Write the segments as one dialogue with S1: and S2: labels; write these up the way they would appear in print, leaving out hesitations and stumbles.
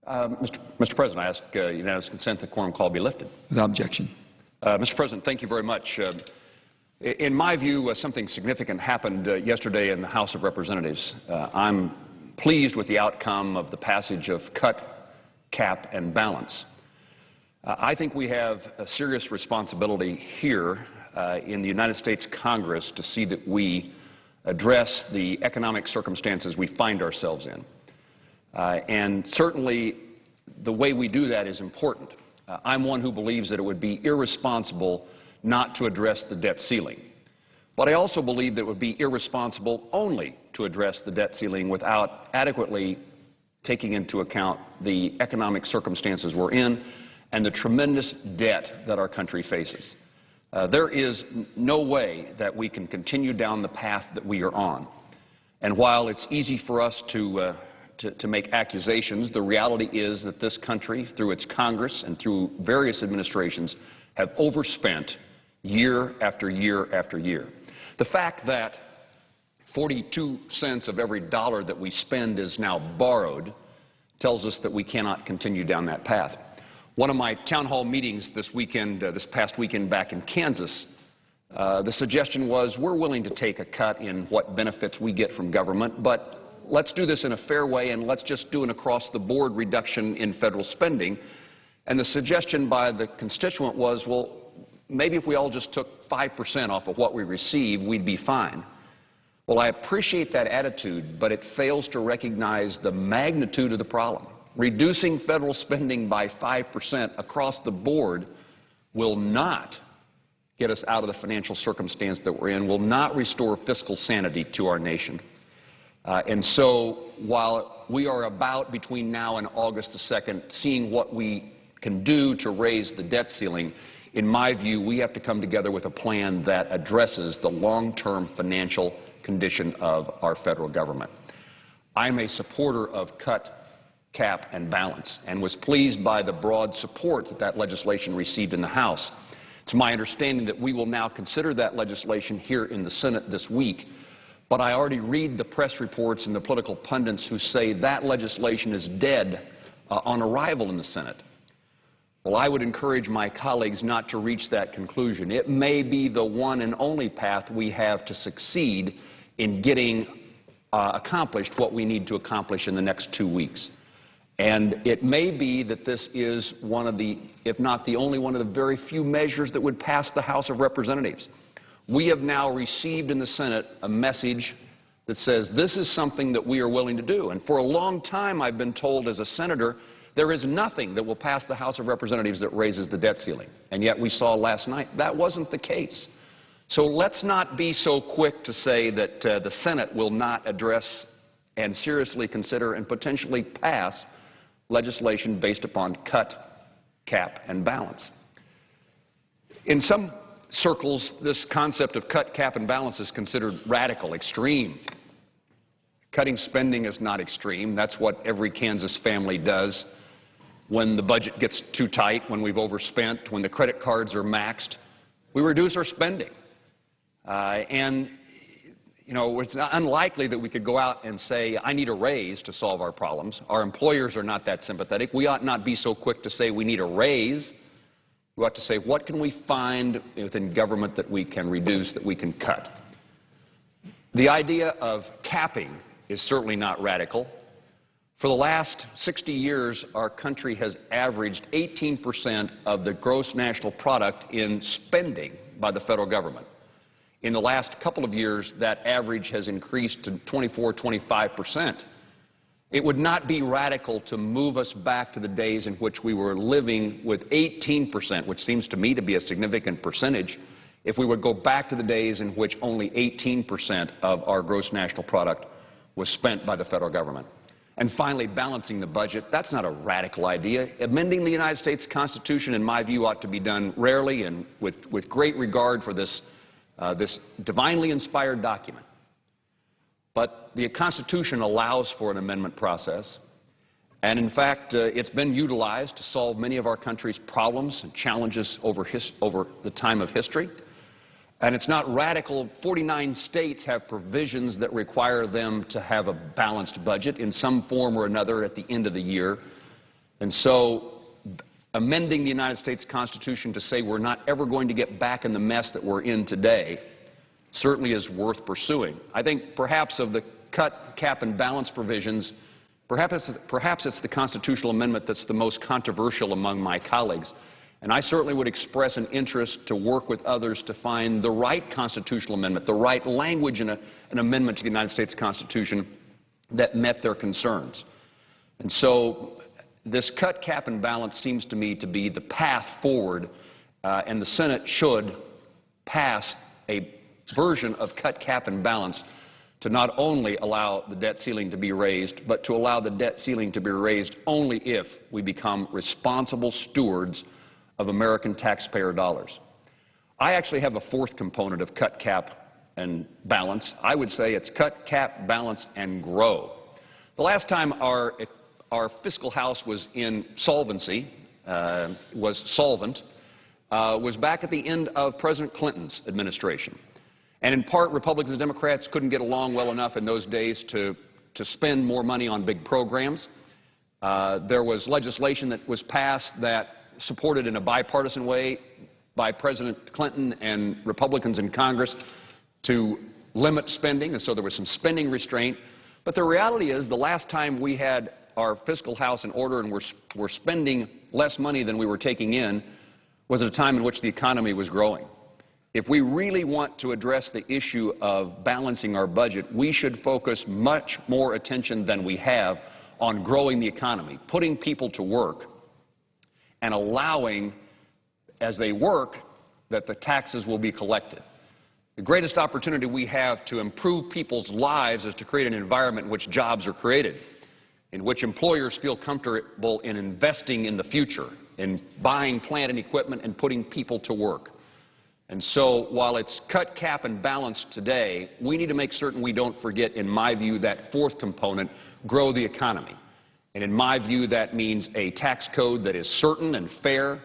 S1: Mr. President, I ask unanimous consent that quorum call be lifted.
S2: Without objection.
S1: Mr. President, thank you very much. In my view, something significant happened yesterday in the House of Representatives. I'm pleased with the outcome of the passage of cut, cap, and balance. I think we have a serious responsibility here in the United States Congress to see that we address the economic circumstances we find ourselves in. And certainly the way we do that is important. I'm one who believes that it would be irresponsible not to address the debt ceiling. But I also believe that it would be irresponsible only to address the debt ceiling without adequately taking into account the economic circumstances we're in and the tremendous debt that our country faces. There is no way that we can continue down the path that we are on. And while it's easy for us to make accusations, the reality is that this country, through its Congress and through various administrations, have overspent year after year after year. The fact that 42 cents of every dollar that we spend is now borrowed tells us that we cannot continue down that path. One of my town hall meetings this past weekend back in Kansas, the suggestion was we're willing to take a cut in what benefits we get from government, but let's do this in a fair way and let's just do an across-the-board reduction in federal spending. And the suggestion by the constituent was, well, maybe if we all just took 5% off of what we receive, we'd be fine. Well, I appreciate that attitude, but it fails to recognize the magnitude of the problem. Reducing federal spending by 5% across the board will not get us out of the financial circumstance that we're in, will not restore fiscal sanity to our nation. And so while we are about, between now and August the 2nd, seeing what we can do to raise the debt ceiling, in my view, we have to come together with a plan that addresses the long-term financial condition of our federal government. I'm a supporter of cut, cap, and balance, and was pleased by the broad support that that legislation received in the House. It's my understanding that we will now consider that legislation here in the Senate this week. But I already read the press reports and the political pundits who say that legislation is dead on arrival in the Senate. Well, I would encourage my colleagues not to reach that conclusion. It may be the one and only path we have to succeed in getting accomplished what we need to accomplish in the next 2 weeks. And it may be that this is one of the, if not the only one of the very few measures that would pass the House of Representatives. We have now received in the Senate a message that says this is something that we are willing to do. And for a long time I've been told as a senator there is nothing that will pass the House of Representatives that raises the debt ceiling. And yet we saw last night that wasn't the case. So let's not be so quick to say that the Senate will not address and seriously consider and potentially pass legislation based upon cut, cap, and balance. In some circles, this concept of cut, cap, and balance is considered radical, extreme. Cutting spending is not extreme. That's what every Kansas family does when the budget gets too tight, when we've overspent, when the credit cards are maxed. We reduce our spending. And, you know, it's unlikely that we could go out and say, I need a raise to solve our problems. Our employers are not that sympathetic. We ought not be so quick to say we need a raise. We ought to say, what can we find within government that we can reduce, that we can cut? The idea of capping is certainly not radical. For the last 60 years, our country has averaged 18% of the gross national product in spending by the federal government. In the last couple of years, that average has increased to 24, 25%. It would not be radical to move us back to the days in which we were living with 18%, which seems to me to be a significant percentage, if we would go back to the days in which only 18% of our gross national product was spent by the federal government. And finally, balancing the budget, that's not a radical idea. Amending the United States Constitution, in my view, ought to be done rarely and with great regard for this divinely inspired document. But the Constitution allows for an amendment process, and in fact, it's been utilized to solve many of our country's problems and challenges over the time of history. And it's not radical. 49 states have provisions that require them to have a balanced budget in some form or another at the end of the year. And so amending the United States Constitution to say we're not ever going to get back in the mess that we're in today certainly is worth pursuing. I think perhaps of the cut, cap, and balance provisions, perhaps it's the constitutional amendment that's the most controversial among my colleagues. And I certainly would express an interest to work with others to find the right constitutional amendment, the right language in an amendment to the United States Constitution that met their concerns. And so this cut, cap, and balance seems to me to be the path forward, and the Senate should pass a version of cut, cap, and balance to not only allow the debt ceiling to be raised, but to allow the debt ceiling to be raised only if we become responsible stewards of American taxpayer dollars. I actually have a fourth component of cut, cap, and balance. I would say it's cut, cap, balance, and grow. The last time our fiscal house was in solvency, was solvent, was back at the end of President Clinton's administration. And in part, Republicans and Democrats couldn't get along well enough in those days to spend more money on big programs. There was legislation that was passed that supported in a bipartisan way by President Clinton and Republicans in Congress to limit spending, and so there was some spending restraint. But the reality is the last time we had our fiscal house in order and we're spending less money than we were taking in was at a time in which the economy was growing. If we really want to address the issue of balancing our budget, we should focus much more attention than we have on growing the economy, putting people to work, and allowing, as they work, that the taxes will be collected. The greatest opportunity we have to improve people's lives is to create an environment in which jobs are created, in which employers feel comfortable in investing in the future, in buying plant and equipment and putting people to work. And so while it's cut, cap, and balance today, we need to make certain we don't forget, in my view, that fourth component, grow the economy. And in my view, that means a tax code that is certain and fair,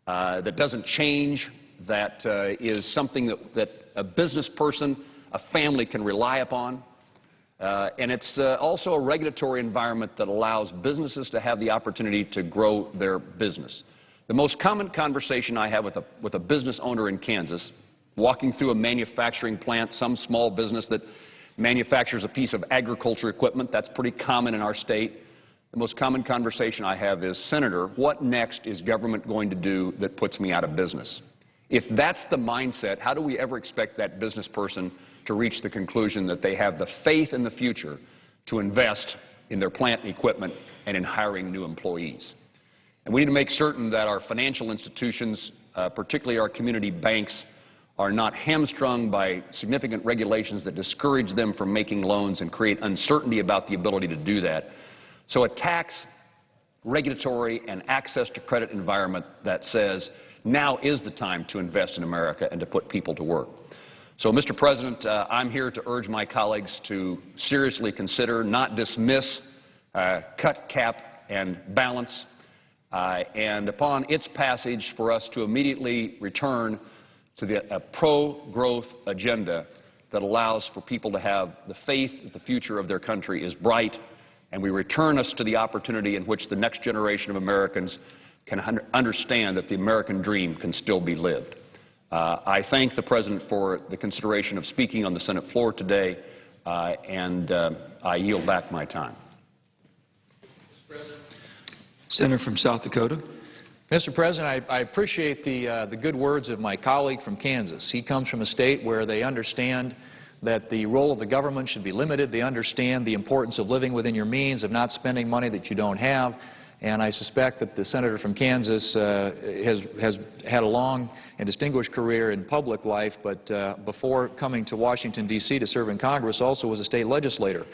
S1: that doesn't change, that is something that a business person, a family can rely upon. And it's also a regulatory environment that allows businesses to have the opportunity to grow their business. The most common conversation I have with a business owner in Kansas, walking through a manufacturing plant, some small business that manufactures a piece of agriculture equipment, that's pretty common in our state. The most common conversation I have is, Senator, what next is government going to do that puts me out of business? If that's the mindset, how do we ever expect that business person to reach the conclusion that they have the faith in the future to invest in their plant and equipment and in hiring new employees? And we need to make certain that our financial institutions, particularly our community banks, are not hamstrung by significant regulations that discourage them from making loans and create uncertainty about the ability to do that. So a tax, regulatory, and access to credit environment that says now is the time to invest in America and to put people to work. So, Mr. President, I'm here to urge my colleagues to seriously consider, not dismiss, cut, cap, and balance, and upon its passage for us to immediately return to a pro-growth agenda that allows for people to have the faith that the future of their country is bright, and we return us to the opportunity in which the next generation of Americans can understand that the American dream can still be lived. I thank the President for the consideration of speaking on the Senate floor today, and I yield back my time.
S2: Senator from South Dakota.
S3: Mr. President, I appreciate the good words of my colleague from Kansas. He comes from a state where they understand that the role of the government should be limited. They understand the importance of living within your means, of not spending money that you don't have. And I suspect that the senator from Kansas has had a long and distinguished career in public life, but before coming to Washington, D.C. to serve in Congress, also was a state legislator.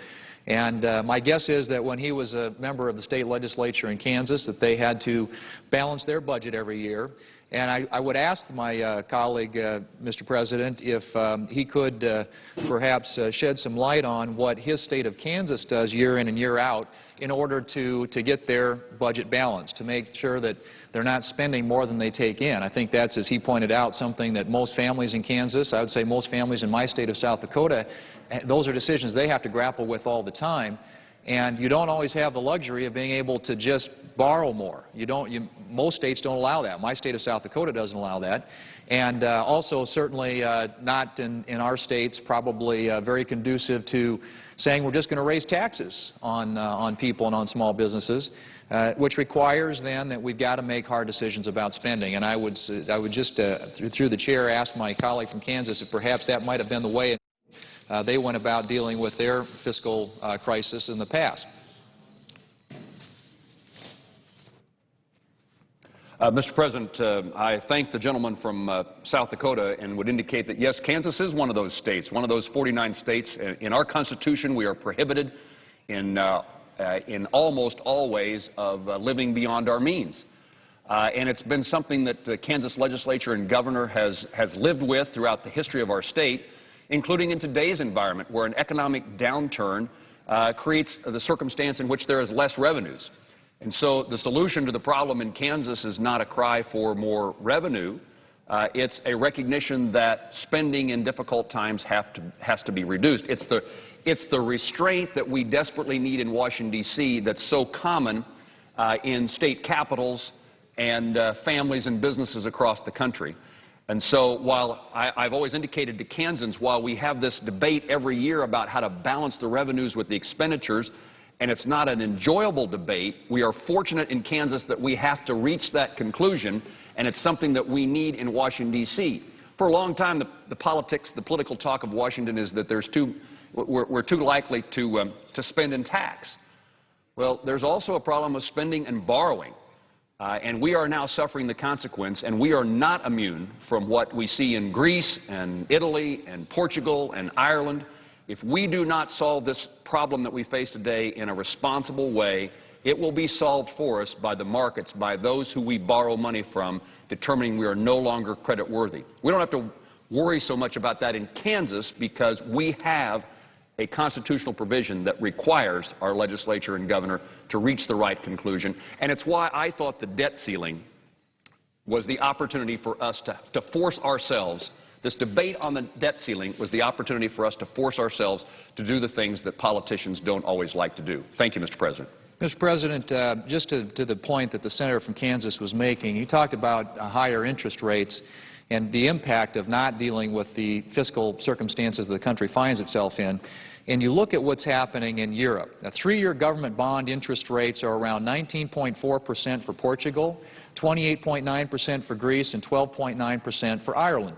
S3: And my guess is that when he was a member of the state legislature in Kansas, that they had to balance their budget every year. And I would ask my colleague, Mr. President, if he could perhaps shed some light on what his state of Kansas does year in and year out in order to get their budget balanced, to make sure that they're not spending more than they take in. I think that's, as he pointed out, something that most families in Kansas, I would say most families in my state of South Dakota, those are decisions they have to grapple with all the time. and you don't always have the luxury of being able to just borrow more. Most states don't allow that. My state of South Dakota doesn't allow that. And also certainly not in our states probably very conducive to saying we're just going to raise taxes on people and on small businesses, which requires then that we've got to make hard decisions about spending. And I would just, through the chair, ask my colleague from Kansas if perhaps that might have been the way they went about dealing with their fiscal crisis in the past.
S1: Mr. President, I thank the gentleman from South Dakota and would indicate that, yes, Kansas is one of those states, one of those 49 states. In our Constitution, we are prohibited in almost all ways of living beyond our means. And it's been something that the Kansas legislature and governor has lived with throughout the history of our state, including in today's environment where an economic downturn creates the circumstance in which there is less revenues. And so the solution to the problem in Kansas is not a cry for more revenue. It's a recognition that spending in difficult times has to be reduced. It's the restraint that we desperately need in Washington, D.C. that's so common in state capitals and families and businesses across the country. And so while I've always indicated to Kansans, while we have this debate every year about how to balance the revenues with the expenditures, and it's not an enjoyable debate, we are fortunate in Kansas that we have to reach that conclusion, and it's something that we need in Washington, D.C. For a long time, the political talk of Washington is that we're too likely to spend and tax. Well, there's also a problem of spending and borrowing. And we are now suffering the consequence, and we are not immune from what we see in Greece and Italy and Portugal and Ireland. If we do not solve this problem that we face today in a responsible way, it will be solved for us by the markets, by those who we borrow money from, determining we are no longer credit worthy. We don't have to worry so much about that in Kansas because we have a constitutional provision that requires our legislature and governor to reach the right conclusion. And it's why I thought the debt ceiling was the opportunity for us to force ourselves. This debate on the debt ceiling was the opportunity for us to force ourselves to do the things that politicians don't always like to do. Thank you, Mr. President.
S3: Mr. President, just to the point that the senator from Kansas was making, he talked about higher interest rates and the impact of not dealing with the fiscal circumstances the country finds itself in. And you look at what's happening in Europe. Now, 3-year government bond interest rates are around 19.4% for Portugal, 28.9% for Greece, and 12.9% for Ireland.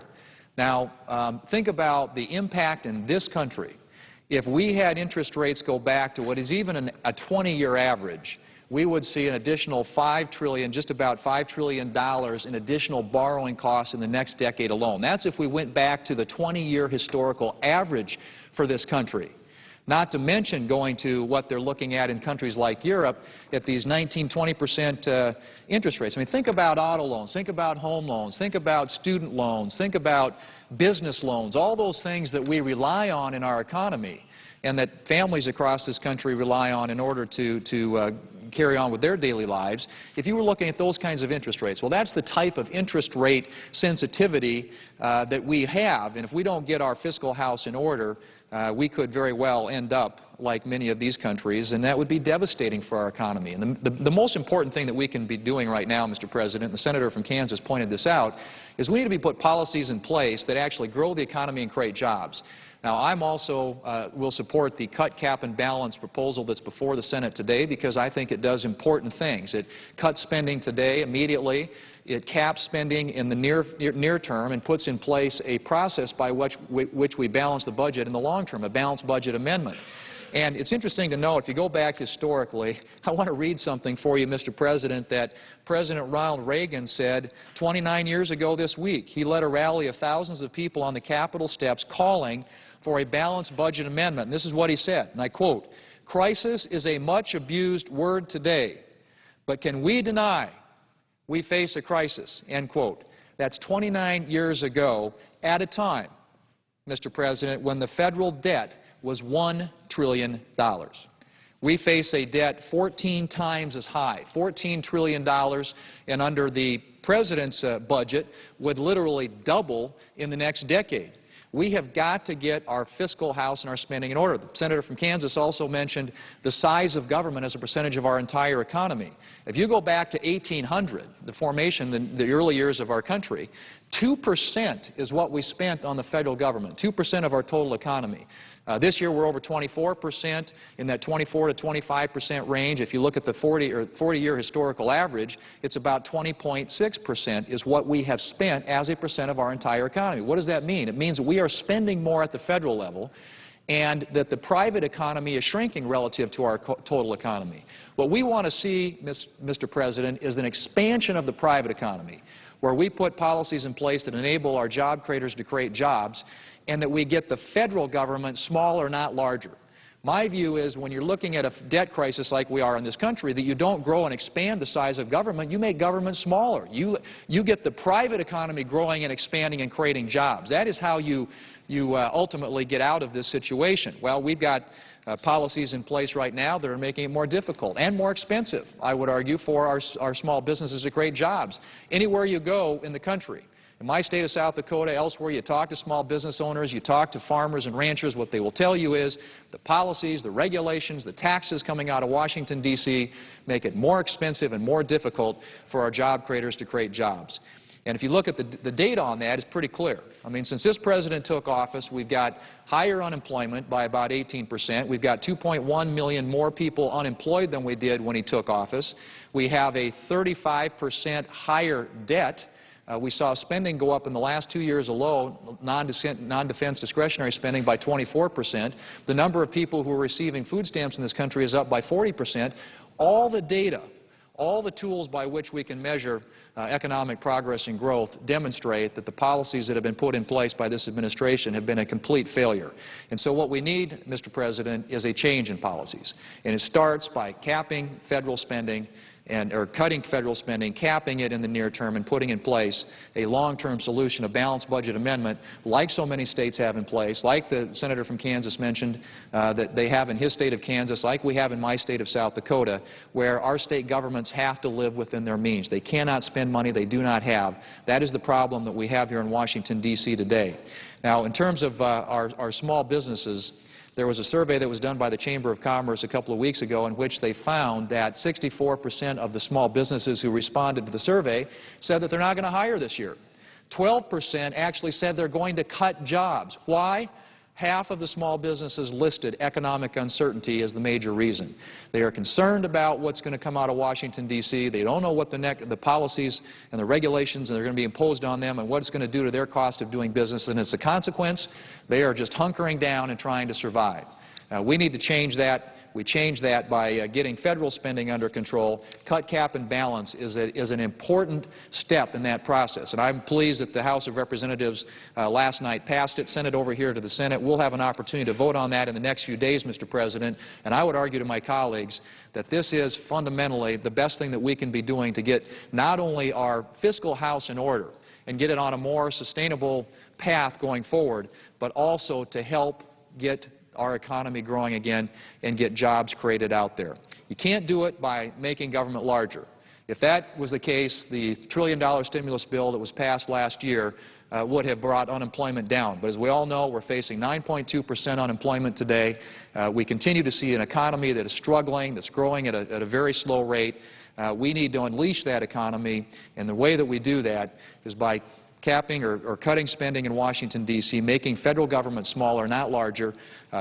S3: Now, think about the impact in this country. If we had interest rates go back to what is even a 20-year average, we would see an additional $5 trillion, just about $5 trillion in additional borrowing costs in the next decade alone. That's if we went back to the 20-year historical average for this country. Not to mention going to what they're looking at in countries like Europe at these 19-20% interest rates. I mean, think about auto loans, think about home loans, think about student loans, think about business loans, all those things that we rely on in our economy and that families across this country rely on in order to carry on with their daily lives. If you were looking at those kinds of interest rates, well, that's the type of interest rate sensitivity that we have. And if we don't get our fiscal house in order, we could very well end up like many of these countries, and that would be devastating for our economy. And the most important thing that we can be doing right now, Mr. President, and the senator from Kansas pointed this out, is we need to put policies in place that actually grow the economy and create jobs. Now, I'm also will support the cut, cap, and balance proposal that's before the Senate today because I think it does important things. It cuts spending today immediately. It caps spending in the near term and puts in place a process by which we balance the budget in the long term, a balanced budget amendment. And it's interesting to know, if you go back historically, I want to read something for you, Mr. President, that President Ronald Reagan said 29 years ago this week. He led a rally of thousands of people on the Capitol steps calling for a balanced budget amendment. And this is what he said, and I quote, "Crisis is a much abused word today, but can we deny we face a crisis?" End quote. That's 29 years ago at a time, Mr. President, when the federal debt was $1 trillion. We face a debt 14 times as high, $14 trillion, and under the President's budget would literally double in the next decade. We have got to get our fiscal house and our spending in order. The senator from Kansas also mentioned the size of government as a percentage of our entire economy. If you go back to 1800, the formation, the early years of our country, 2% is what we spent on the federal government, 2% of our total economy. This year we're over 24%, in that 24 to 25% range. If you look at the 40-year historical average, it's about 20.6% is what we have spent as a percent of our entire economy. What does that mean? It means that we are spending more at the federal level and that the private economy is shrinking relative to our total economy. What we want to see, Mr. President, is an expansion of the private economy, where we put policies in place that enable our job creators to create jobs, and that we get the federal government smaller, not larger. My view is when you're looking at a debt crisis like we are in this country, that you don't grow and expand the size of government, you make government smaller. You get the private economy growing and expanding and creating jobs. That is how you ultimately get out of this situation. Well, we've got policies in place right now that are making it more difficult and more expensive, I would argue, for our small businesses to create jobs. Anywhere you go in the country, in my state of South Dakota, elsewhere, you talk to small business owners, you talk to farmers and ranchers, what they will tell you is the policies, the regulations, the taxes coming out of Washington, D.C. make it more expensive and more difficult for our job creators to create jobs. And if you look at the data on that, it's pretty clear. I mean, since this president took office, we've got higher unemployment by about 18%. We've got 2.1 million more people unemployed than we did when he took office. We have a 35% higher debt. We saw spending go up in the last 2 years alone, non-defense discretionary spending, by 24%. The number of people who are receiving food stamps in this country is up by 40%. All the data, all the tools by which we can measure economic progress and growth demonstrate that the policies that have been put in place by this administration have been a complete failure. And so what we need, Mr. President, is a change in policies. And it starts by capping federal spending or cutting federal spending, capping it in the near term, and putting in place a long-term solution, a balanced budget amendment, like so many states have in place, like the senator from Kansas mentioned that they have in his state of Kansas, like we have in my state of South Dakota, where our state governments have to live within their means. They cannot spend money they do not have. That is the problem that we have here in Washington, D.C. today. Now, in terms of our small businesses, there was a survey that was done by the Chamber of Commerce a couple of weeks ago in which they found that 64% of the small businesses who responded to the survey said that they're not going to hire this year. 12% actually said they're going to cut jobs. Why? Half of the small businesses listed economic uncertainty as the major reason. They are concerned about what's going to come out of Washington, D.C. They don't know what the policies and the regulations that are going to be imposed on them and what it's going to do to their cost of doing business. And as a consequence, they are just hunkering down and trying to survive. We need to change that. We change that by getting federal spending under control. Cut, cap, and balance is an important step in that process. And I'm pleased that the House of Representatives last night passed it, sent it over here to the Senate. We'll have an opportunity to vote on that in the next few days, Mr. President. And I would argue to my colleagues that this is fundamentally the best thing that we can be doing to get not only our fiscal house in order and get it on a more sustainable path going forward, but also to help get our economy growing again and get jobs created out there. You can't do it by making government larger. If that was the case, the $1 trillion stimulus bill that was passed last year would have brought unemployment down. But as we all know, we're facing 9.2% unemployment today. We continue to see an economy that is struggling, that's growing at a very slow rate. We need to unleash that economy, and the way that we do that is by capping or cutting spending in Washington, D.C., making federal government smaller, not larger,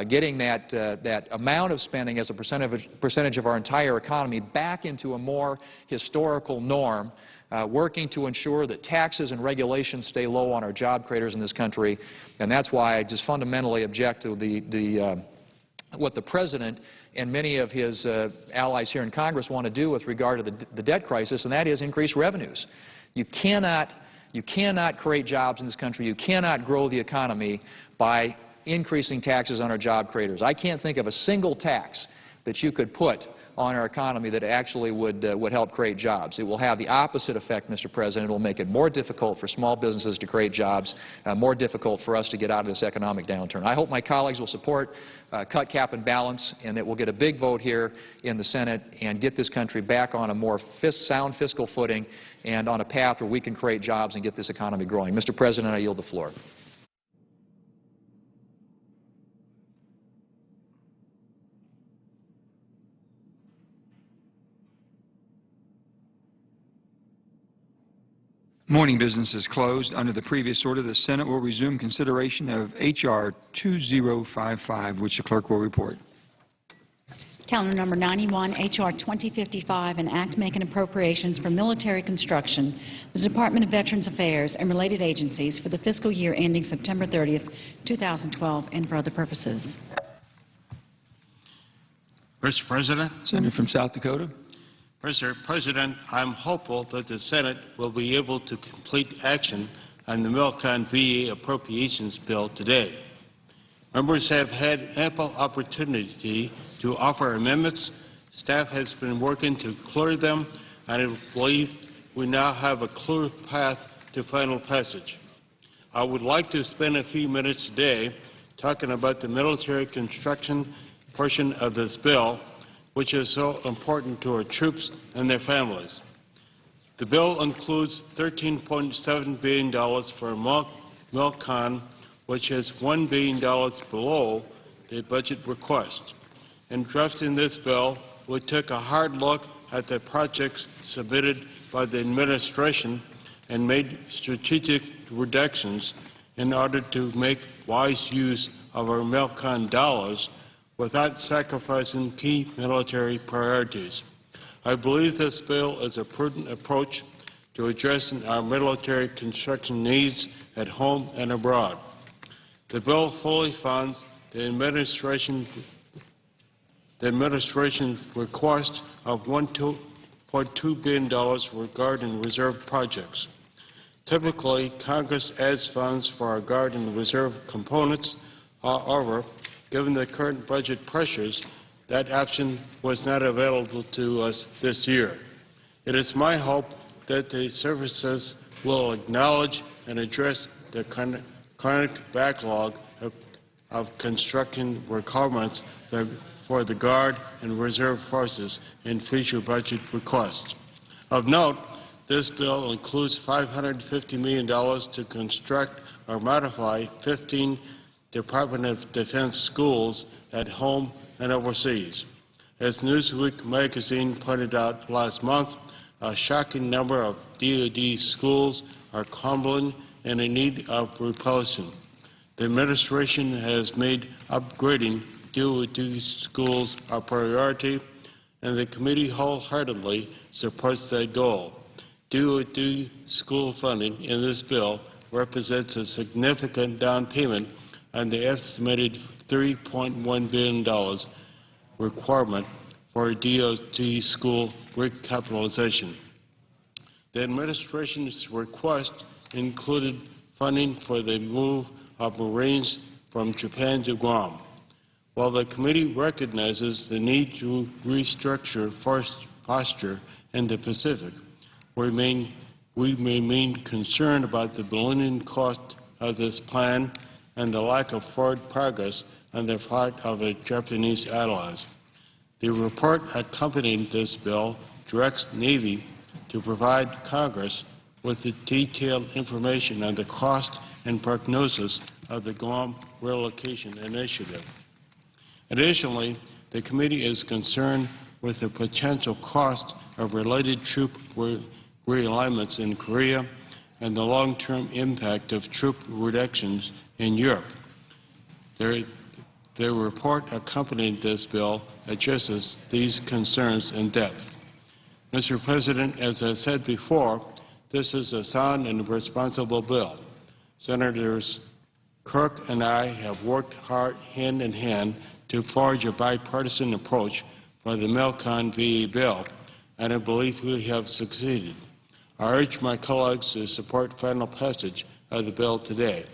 S3: getting that amount of spending as a percentage of our entire economy back into a more historical norm, working to ensure that taxes and regulations stay low on our job creators in this country. And that's why I just fundamentally object to what the President and many of his allies here in Congress want to do with regard to the debt crisis, and that is increase revenues. You cannot create jobs in this country. You cannot grow the economy by increasing taxes on our job creators. I can't think of a single tax that you could put on our economy that actually would help create jobs. It will have the opposite effect, Mr. President. It will make it more difficult for small businesses to create jobs, more difficult for us to get out of this economic downturn. I hope my colleagues will support cut, cap, and balance, and that we'll get a big vote here in the Senate and get this country back on a more sound fiscal footing and on a path where we can create jobs and get this economy growing. Mr. President, I yield the floor.
S2: Morning business is closed. Under the previous order, the Senate will resume consideration of H.R. 2055, which the clerk will report.
S4: Calendar number 91, H.R. 2055, an act making appropriations for military construction, the Department of Veterans Affairs and related agencies for the fiscal year ending September 30th, 2012, and for other purposes.
S5: Mr. President.
S2: Senator from South Dakota.
S5: Mr. President, I'm hopeful that the Senate will be able to complete action on the MilCon-VA appropriations bill today. Members have had ample opportunity to offer amendments. Staff has been working to clear them, and I believe we now have a clear path to final passage. I would like to spend a few minutes today talking about the military construction portion of this bill, which is so important to our troops and their families. The bill includes $13.7 billion for MilCon, which is $1 billion below the budget request. In drafting this bill, we took a hard look at the projects submitted by the administration and made strategic reductions in order to make wise use of our MilCon dollars without sacrificing key military priorities. I believe this bill is a prudent approach to addressing our military construction needs at home and abroad. The bill fully funds the administration's request of $1.2 billion regarding reserve projects. Typically, Congress adds funds for our Guard and Reserve components. However, given the current budget pressures, that option was not available to us this year. It is my hope that the services will acknowledge and address the current backlog of construction requirements for the Guard and Reserve forces in future budget requests. Of note, this bill includes $550 million to construct or modify 15 Department of Defense schools at home and overseas. As Newsweek magazine pointed out last month, a shocking number of DoD schools are crumbling and in need of replacement. The administration has made upgrading DoD schools a priority, and the committee wholeheartedly supports that goal. DoD school funding in this bill represents a significant down payment on the estimated $3.1 billion requirement for DoD school recapitalization. The administration's request included funding for the move of Marines from Japan to Guam. While the committee recognizes the need to restructure force posture in the Pacific, we remain concerned about the ballooning cost of this plan and the lack of forward progress on the part of the Japanese allies. The report accompanying this bill directs Navy to provide Congress with the detailed information on the cost and prognosis of the Guam relocation initiative. Additionally, the committee is concerned with the potential cost of related troop realignments in Korea and the long-term impact of troop reductions in Europe. The report accompanying this bill addresses these concerns in depth. Mr. President, as I said before, this is a sound and responsible bill. Senators Kirk and I have worked hard hand in hand to forge a bipartisan approach for the MilCon-VA bill, and I believe we have succeeded. I urge my colleagues to support final passage of the bill today.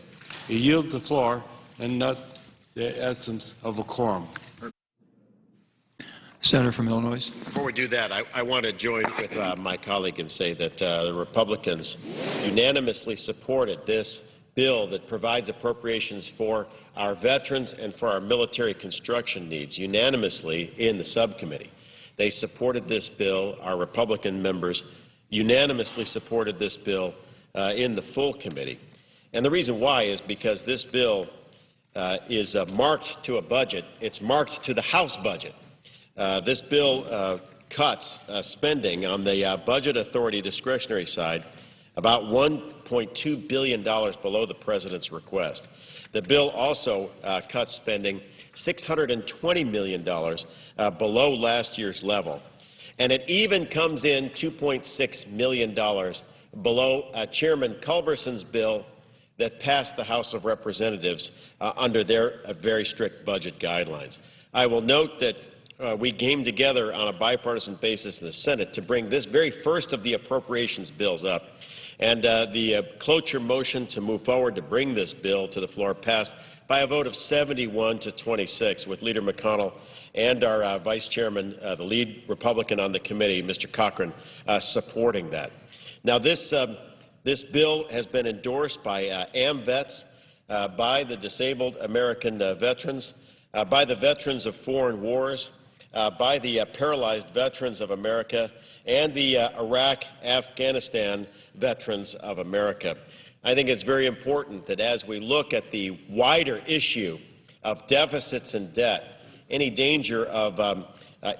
S5: I yield the floor and not the essence of a quorum.
S2: Senator from Illinois.
S6: Before we do that, I want to join with my colleague and say that the Republicans unanimously supported this bill that provides appropriations for our veterans and for our military construction needs, unanimously in the subcommittee. They supported this bill. Our Republican members unanimously supported this bill in the full committee. And the reason why is because this bill is marked to a budget. It's marked to the House budget. This bill cuts spending on the budget authority discretionary side about $1.2 billion below the President's request. The bill also cuts spending $620 million below last year's level. And it even comes in $2.6 million below Chairman Culberson's bill that passed the House of Representatives under their very strict budget guidelines. I will note that we came together on a bipartisan basis in the Senate to bring this very first of the appropriations bills up. And the cloture motion to move forward to bring this bill to the floor passed by a vote of 71 to 26, with Leader McConnell and our Vice Chairman, the lead Republican on the committee, Mr. Cochran, supporting that. Now, this bill has been endorsed by AMVETS, by the disabled American veterans, by the veterans of foreign wars, by the paralyzed veterans of America, and the Iraq-Afghanistan veterans of America. I think it's very important that as we look at the wider issue of deficits and debt, any danger of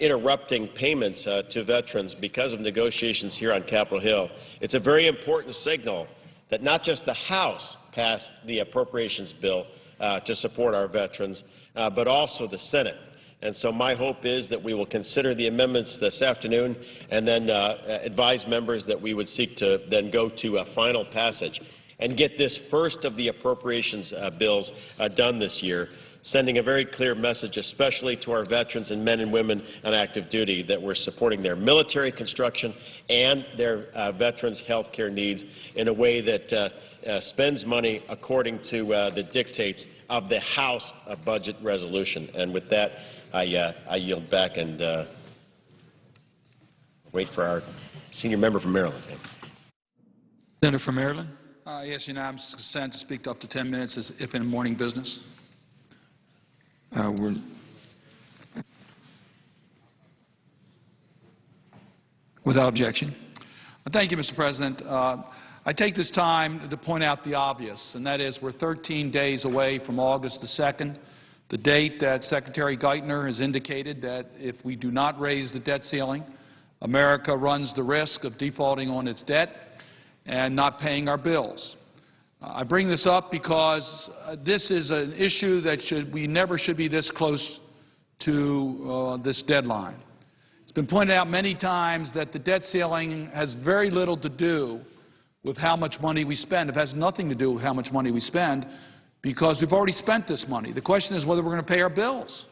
S6: interrupting payments to veterans because of negotiations here on Capitol Hill, it's a very important signal that not just the House passed the appropriations bill to support our veterans, but also the Senate. And so my hope is that we will consider the amendments this afternoon and then advise members that we would seek to then go to a final passage and get this first of the appropriations bills done this year, sending a very clear message, especially to our veterans and men and women on active duty, that we're supporting their military construction and their veterans' health care needs in a way that spends money according to the dictates of the House budget resolution. And with that, I yield back and wait for our senior member from Maryland.
S2: Senator from Maryland.
S7: Yes, unanimous consent to speak up to 10 minutes if in morning business.
S2: Without objection.
S7: Thank you, Mr. President. I take this time to point out the obvious, and that is we're 13 days away from August the 2nd, the date that Secretary Geithner has indicated that if we do not raise the debt ceiling, America runs the risk of defaulting on its debt and not paying our bills. I bring this up because this is an issue that we never should be this close to this deadline. It's been pointed out many times that the debt ceiling has very little to do with how much money we spend. It has nothing to do with how much money we spend because we've already spent this money. The question is whether we're going to pay our bills,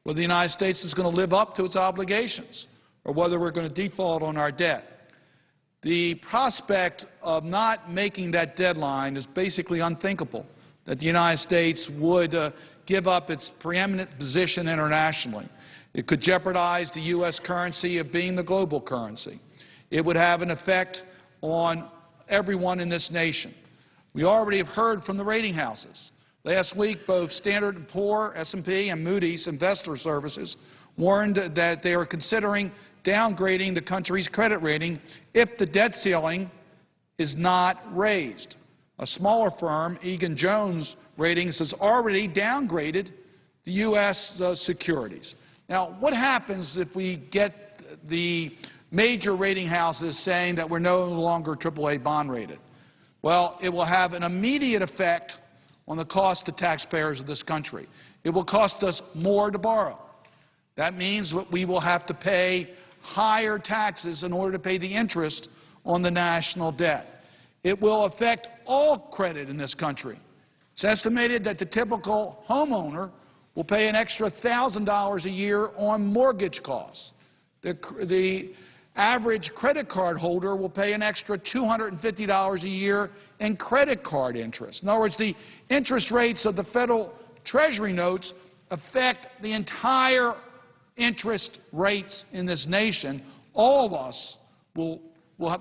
S7: whether the United States is going to live up to its obligations, or whether we're going to default on our debt. The prospect of not making that deadline is basically unthinkable, that the United States would give up its preeminent position internationally. It could jeopardize the U.S. currency of being the global currency. It would have an effect on everyone in this nation. We already have heard from the rating houses. Last week, both Standard & Poor's, S&P, and Moody's Investor Services warned that they are considering downgrading the country's credit rating if the debt ceiling is not raised. A smaller firm, Egan-Jones Ratings, has already downgraded the U.S. securities. Now, what happens if we get the major rating houses saying that we're no longer AAA bond rated? Well, it will have an immediate effect on the cost to taxpayers of this country. It will cost us more to borrow. That means that we will have to pay higher taxes in order to pay the interest on the national debt. It will affect all credit in this country. It's estimated that the typical homeowner will pay an extra $1,000 a year on mortgage costs. The average credit card holder will pay an extra $250 a year in credit card interest. In other words, the interest rates of the federal Treasury notes affect the entire interest rates in this nation. All of us will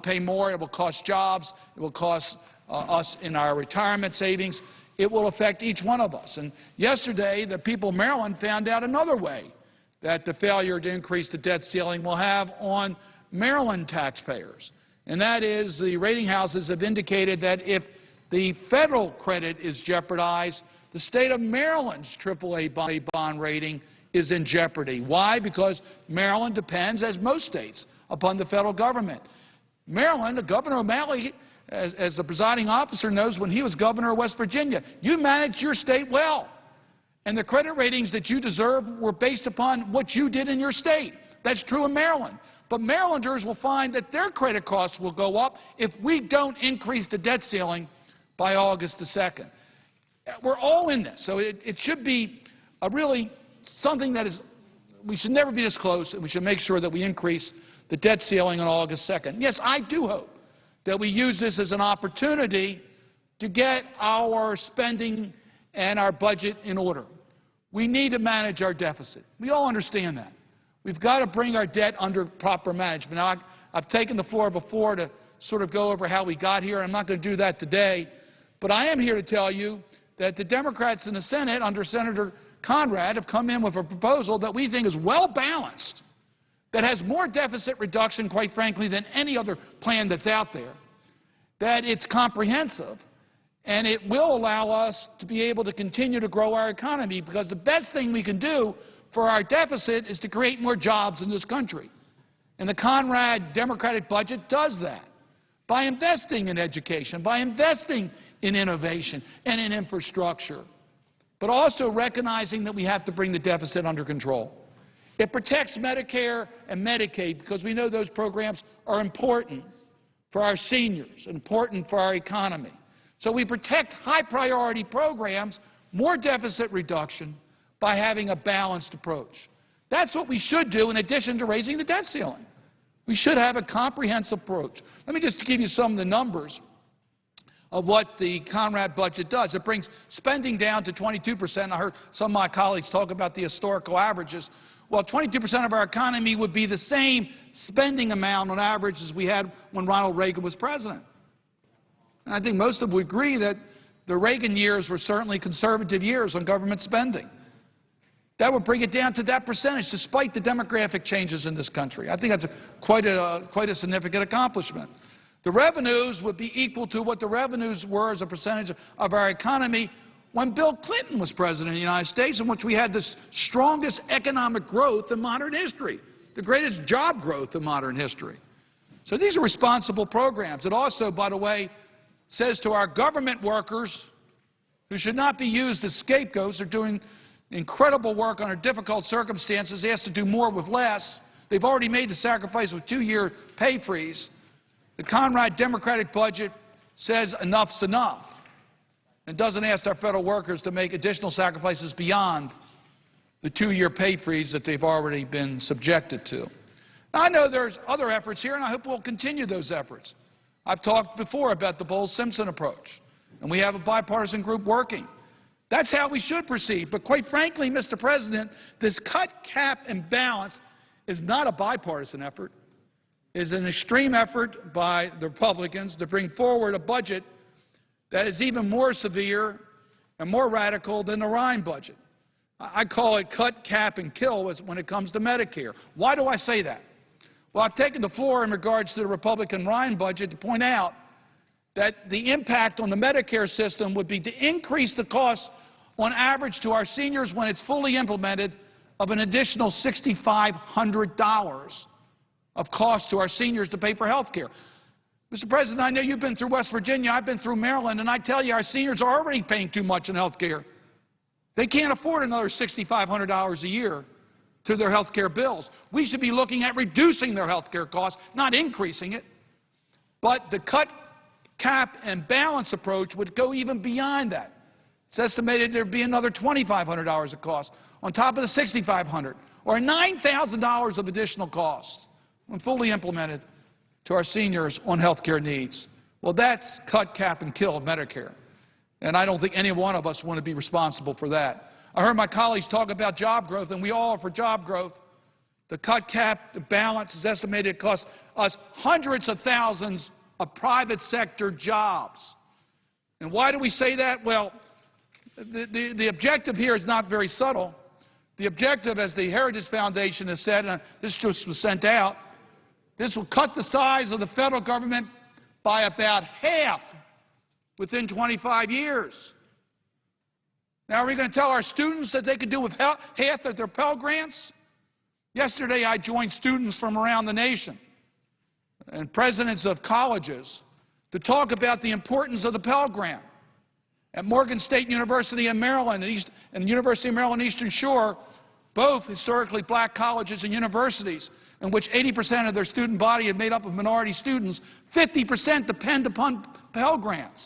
S7: pay more. It will cost jobs. It will cost us in our retirement savings. It will affect each one of us. And yesterday, the people of Maryland found out another way that the failure to increase the debt ceiling will have on Maryland taxpayers. And that is, the rating houses have indicated that if the federal credit is jeopardized, the state of Maryland's AAA bond rating is in jeopardy. Why? Because Maryland depends, as most states, upon the federal government. Maryland, Governor O'Malley as the presiding officer knows, when he was governor of West Virginia, you managed your state well. And the credit ratings that you deserve were based upon what you did in your state. That's true in Maryland. But Marylanders will find that their credit costs will go up if we don't increase the debt ceiling by August the 2nd. We're all in this, so it should be really something that we should never be this close, and we should make sure that we increase the debt ceiling on August 2nd. Yes, I do hope that we use this as an opportunity to get our spending and our budget in order. We need to manage our deficit. We all understand that. We've got to bring our debt under proper management. Now, I've taken the floor before to sort of go over how we got here. I'm not going to do that today. But I am here to tell you that the Democrats in the Senate, under Senator Conrad, have come in with a proposal that we think is well-balanced, that has more deficit reduction, quite frankly, than any other plan that's out there, that it's comprehensive, and it will allow us to be able to continue to grow our economy, because the best thing we can do for our deficit is to create more jobs in this country. And the Conrad Democratic budget does that by investing in education, by investing in innovation and in infrastructure, but also recognizing that we have to bring the deficit under control. It protects Medicare and Medicaid because we know those programs are important for our seniors, important for our economy. So we protect high-priority programs, more deficit reduction, by having a balanced approach. That's what we should do in addition to raising the debt ceiling. We should have a comprehensive approach. Let me just give you some of the numbers of what the Conrad budget does. It brings spending down to 22%. I heard some of my colleagues talk about the historical averages. Well, 22% of our economy would be the same spending amount on average as we had when Ronald Reagan was president. And I think most of us would agree that the Reagan years were certainly conservative years on government spending. That would bring it down to that percentage, despite the demographic changes in this country. I think that's quite a significant accomplishment. The revenues would be equal to what the revenues were as a percentage of our economy when Bill Clinton was president of the United States, in which we had the strongest economic growth in modern history, the greatest job growth in modern history. So these are responsible programs. It also, by the way, says to our government workers, who should not be used as scapegoats, are doing incredible work under difficult circumstances, asked to do more with less. They've already made the sacrifice of a 2-year pay freeze. The Conrad Democratic budget says enough's enough and doesn't ask our federal workers to make additional sacrifices beyond the 2-year pay freeze that they've already been subjected to. Now, I know there's other efforts here, and I hope we'll continue those efforts. I've talked before about the Bowles-Simpson approach, and we have a bipartisan group working. That's how we should proceed. But quite frankly, Mr. President, this cut, cap, and balance is not a bipartisan effort. It is an extreme effort by the Republicans to bring forward a budget that is even more severe and more radical than the Ryan budget. I call it cut, cap, and kill when it comes to Medicare. Why do I say that? Well, I've taken the floor in regards to the Republican Ryan budget to point out that the impact on the Medicare system would be to increase the cost on average to our seniors when it's fully implemented of an additional $6,500 of cost to our seniors to pay for health care. Mr. President, I know you've been through West Virginia, I've been through Maryland, and I tell you our seniors are already paying too much in health care. They can't afford another $6,500 a year to their health care bills. We should be looking at reducing their health care costs, not increasing it. But the cut, cap, and balance approach would go even beyond that. It's estimated there would be another $2,500 of cost on top of the $6,500, or $9,000 of additional costs when fully implemented to our seniors on health care needs. Well, that's cut, cap, and kill of Medicare. And I don't think any one of us want to be responsible for that. I heard my colleagues talk about job growth, and we all are for job growth. The cut, cap, the balance is estimated to cost us hundreds of thousands of private sector jobs. And why do we say that? Well, the objective here is not very subtle. The objective, as the Heritage Foundation has said, and this just was sent out, this will cut the size of the federal government by about half within 25 years. Now, are we going to tell our students that they could do with half of their Pell Grants? Yesterday, I joined students from around the nation and presidents of colleges to talk about the importance of the Pell Grant. At Morgan State University in Maryland and the University of Maryland Eastern Shore, both historically black colleges and universities in which 80% of their student body is made up of minority students, 50% depend upon Pell Grants.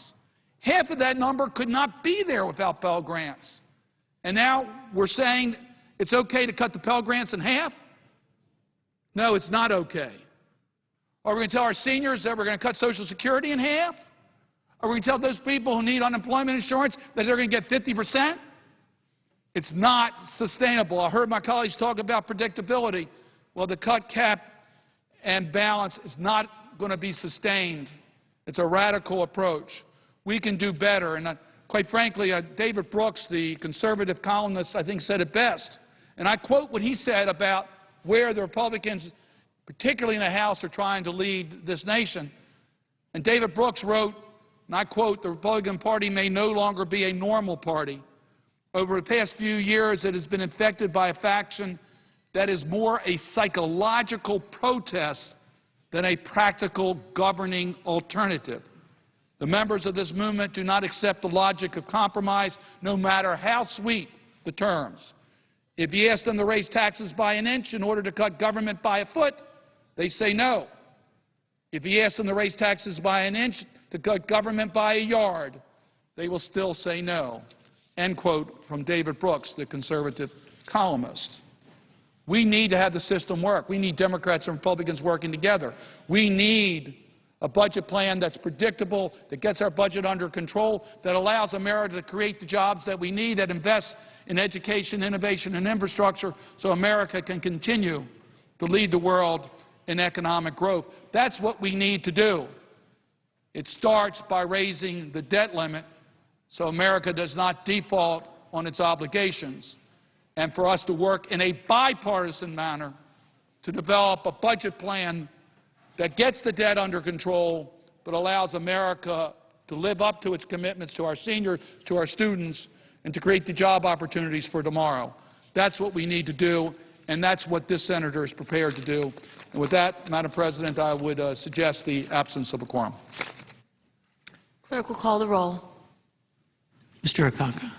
S7: Half of that number could not be there without Pell Grants. And now we're saying it's okay to cut the Pell Grants in half? No, it's not okay. Are we going to tell our seniors that we're going to cut Social Security in half? Are we going to tell those people who need unemployment insurance that they're going to get 50%? It's not sustainable. I heard my colleagues talk about predictability. Well, the cut, cap, and balance is not going to be sustained. It's a radical approach. We can do better. And quite frankly, David Brooks, the conservative columnist, I think said it best. And I quote what he said about where the Republicans, particularly in the House, are trying to lead this nation. And David Brooks wrote, and I quote, "The Republican Party may no longer be a normal party. Over the past few years, it has been infected by a faction that is more a psychological protest than a practical governing alternative. The members of this movement do not accept the logic of compromise, no matter how sweet the terms. If you ask them to raise taxes by an inch in order to cut government by a foot, they say no. If you ask them to raise taxes by an inch to cut government by a yard, they will still say no." End quote from David Brooks, the conservative columnist. We need to have the system work. We need Democrats and Republicans working together. We need a budget plan that's predictable, that gets our budget under control, that allows America to create the jobs that we need, that invests in education, innovation, and infrastructure so America can continue to lead the world in economic growth. That's what we need to do. It starts by raising the debt limit so America does not default on its obligations, and for us to work in a bipartisan manner to develop a budget plan that gets the debt under control but allows America to live up to its commitments to our seniors, to our students, and to create the job opportunities for tomorrow. That's what we need to do, and that's what this senator is prepared to do. And with that, Madam President, I would suggest the absence of a quorum.
S8: Clerk will call the roll.
S9: Mr. Akaka.